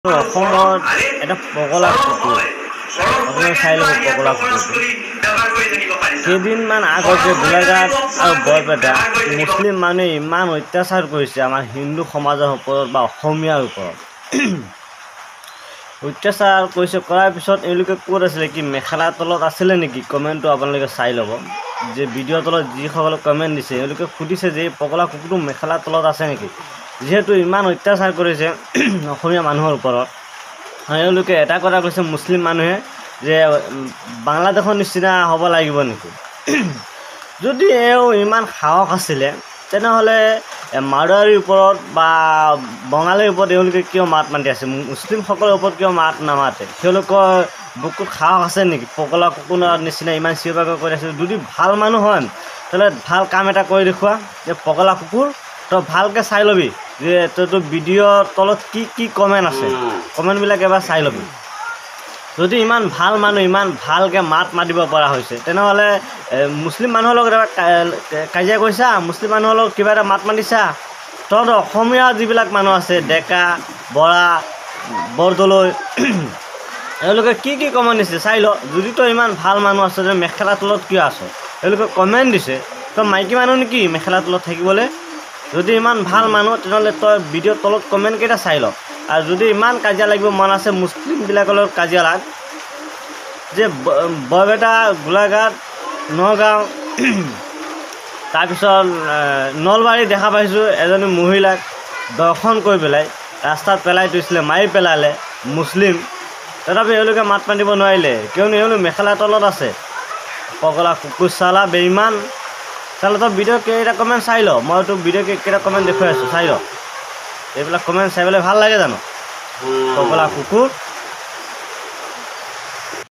অসমত এটা পগলা কুকুৰ আপোনাৰ চাই ল'ব পগলা কুকুৰটো কেইদিনমান আগত যে গোলাঘাট আৰু বৰপেটা মুছলিম মানুহে ইমান অত্যাচাৰ কৰিছে আমাৰ হিন্দু সমাজৰ ওপৰত বা অসমীয়াৰ ওপৰত অত্যাচাৰ কৰিছে কৰাৰ পিছত এওঁলোকে ক'ত আছিলে কি মেখেলাৰ তলত আছিলে নেকি কমেণ্টটো আপোনালোকে চাই ল'ব যে ভিডিঅ'ৰ তলত যিসকলে কমেণ্ট দিছে এওঁলোকে সুধিছে যে এই পগলা কুকুৰটো মেখেলাৰ তলত আছে নেকি যিহেতু ইমান অত্যাচাৰ কৰিছে অসমীয়া মানুহৰ ওপৰত এওঁলোকে এটা কথা কৈছে মুছলিম মানুহে যে বাংলাদেশৰ নিচিনা হ'ব লাগিব নেকি যদি এওঁ ইমান সাহস আছিলে তেনেহ'লে মাৰোৱাৰীৰ ওপৰত বা বঙালীৰ ওপৰত এওঁলোকে কিয় মাত মাতি আছে মুছলিমসকলৰ ওপৰত কিয় মাত নামাতে তেওঁলোকৰ বুকুত সাহস আছে নেকি পগলা কুকুৰৰ নিচিনা ইমান চিঞৰ-বাখৰ কৰি আছে যদি ভাল মানুহ হয় তেতিয়াহ'লে ভাল কাম এটা কৰি দেখুওৱা যে পগলা কুকুৰ তই ভালকৈ চাই ল'বি যে তইতো ভিডিঅ'ৰ তলত কি কমেণ্ট আছে কমেণ্টবিলাক এবাৰ চাই ল'বি যদি ইমান ভাল মানুহ ইমান ভালকৈ মাত মাতিব পৰা হৈছে তেনেহ'লে মুছলিম মানুহৰ লগত এবাৰ কাজিয়া কৰিছা মুছলিম মানুহৰ লগত কিবা এটা মাত মাতিছা তহঁতৰ অসমীয়া যিবিলাক মানুহ আছে ডেকা বৰা বৰদলৈ এওঁলোকে কি কমেণ্ট দিছে চাই ল যদি তই ইমান ভাল মানুহ আছে যে মেখেলা তলত কিয় আছ এওঁলোকে কমেণ্ট দিছে তই মাইকী মানুহ নেকি মেখেলা তলত থাকিবলৈ যদি ইমান ভাল মানুহ তেনেহ'লে তই ভিডিঅ'ৰ তলত কমেণ্টকেইটা চাই ল আৰু যদি ইমান কাজিয়া লাগিব মন আছে মুছলিমবিলাকৰ লগত কাজিয়া লাগ যে বৰপেটা গোলাঘাট নগাঁও তাৰপিছত নলবাৰী দেখা পাইছোঁ এজনী মহিলাক দৰ্শন কৰি পেলাই ৰাস্তাত পেলাই থৈছিলে মাৰি পেলালে মুছলিম তথাপি এওঁলোকে মাত মাতিব নোৱাৰিলে কিয়নো এওঁলোক মেখেলা তলত আছে পগলা কুকুৰ চালা বেইমান চালা তই ভিডিঅ' কেইটা কমেণ্ট চাই ল মই তোক ভিডিঅ' কেইটা কমেণ্ট দেখুৱাই আছোঁ চাই ল এইবিলাক কমেণ্ট চাই পেলাই ভাল লাগে জানো পগলা কুকুৰ